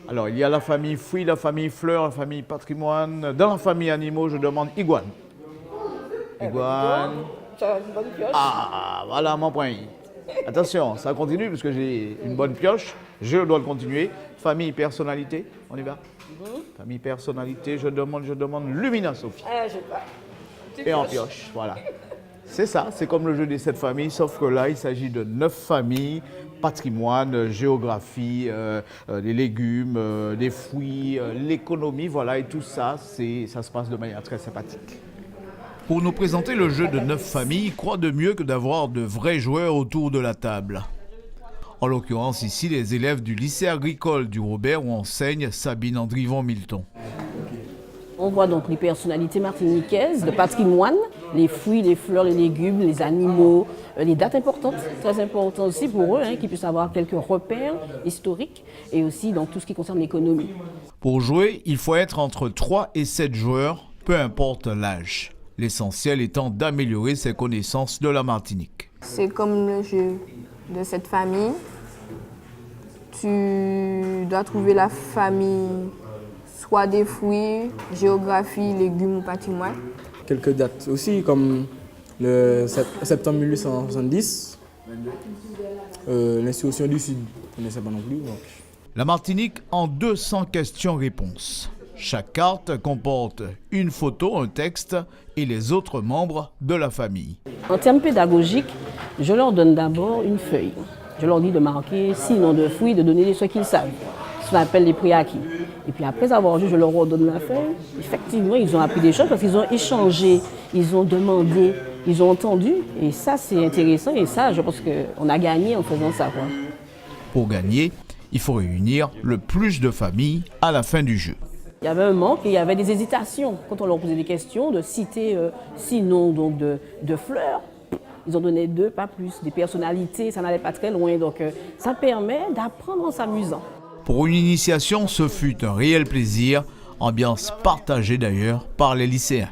Alors, il y a la famille fruits, la famille fleurs, la famille patrimoine. Dans la famille animaux, je demande iguane. Iguane. Tu as une bonne pioche. Ah, voilà mon point. Attention, ça continue parce que j'ai une bonne pioche. Je dois le continuer. Famille personnalité, on y va. Famille personnalité, je demande Lumina Sophie. Ah, je pas. Et en pioche, voilà. C'est ça, c'est comme le jeu des 7 familles, sauf que là, il s'agit de 9 familles, patrimoine, géographie, des légumes, des fruits, l'économie, voilà, et tout ça, ça se passe de manière très sympathique. Pour nous présenter le jeu de 9 familles, quoi de mieux que d'avoir de vrais joueurs autour de la table? En l'occurrence ici, les élèves du lycée agricole du Robert où enseigne Sabine Andrivon-Milton. On voit donc les personnalités martiniquaises, le patrimoine, les fruits, les fleurs, les légumes, les animaux, les dates importantes, très importantes aussi pour eux, qu'ils puissent avoir quelques repères historiques et aussi dans tout ce qui concerne l'économie. Pour jouer, il faut être entre 3 et 7 joueurs, peu importe l'âge. L'essentiel étant d'améliorer ses connaissances de la Martinique. C'est comme le jeu de cette famille. Tu dois trouver la famille, soit des fruits, géographie, légumes ou patrimoine. Quelques dates aussi, comme le septembre 1870, l'institution du Sud, je ne connaissais pas non plus. Donc. La Martinique en 200 questions-réponses. Chaque carte comporte une photo, un texte et les autres membres de la famille. En termes pédagogiques, je leur donne d'abord une feuille. Je leur dis de marquer 6 noms de fruits, de donner ce qu'ils savent. Ce qu'on appelle les préacquis. Et puis après avoir joué, je leur redonne la feuille. Effectivement, ils ont appris des choses parce qu'ils ont échangé, ils ont demandé, ils ont entendu. Et ça, c'est intéressant. Et ça, je pense qu'on a gagné en faisant ça, quoi. Pour gagner, il faut réunir le plus de familles à la fin du jeu. Il y avait un manque et il y avait des hésitations. Quand on leur posait des questions, de citer 6 noms donc de fleurs, ils ont donné 2, pas plus. Des personnalités, ça n'allait pas très loin. Donc ça permet d'apprendre en s'amusant. Pour une initiation, ce fut un réel plaisir, ambiance partagée d'ailleurs par les lycéens.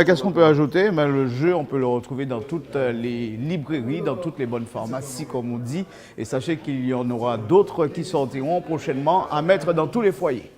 Qu'est-ce qu'on peut ajouter? Le jeu, on peut le retrouver dans toutes les librairies, dans toutes les bonnes pharmacies, comme on dit. Et sachez qu'il y en aura d'autres qui sortiront prochainement à mettre dans tous les foyers.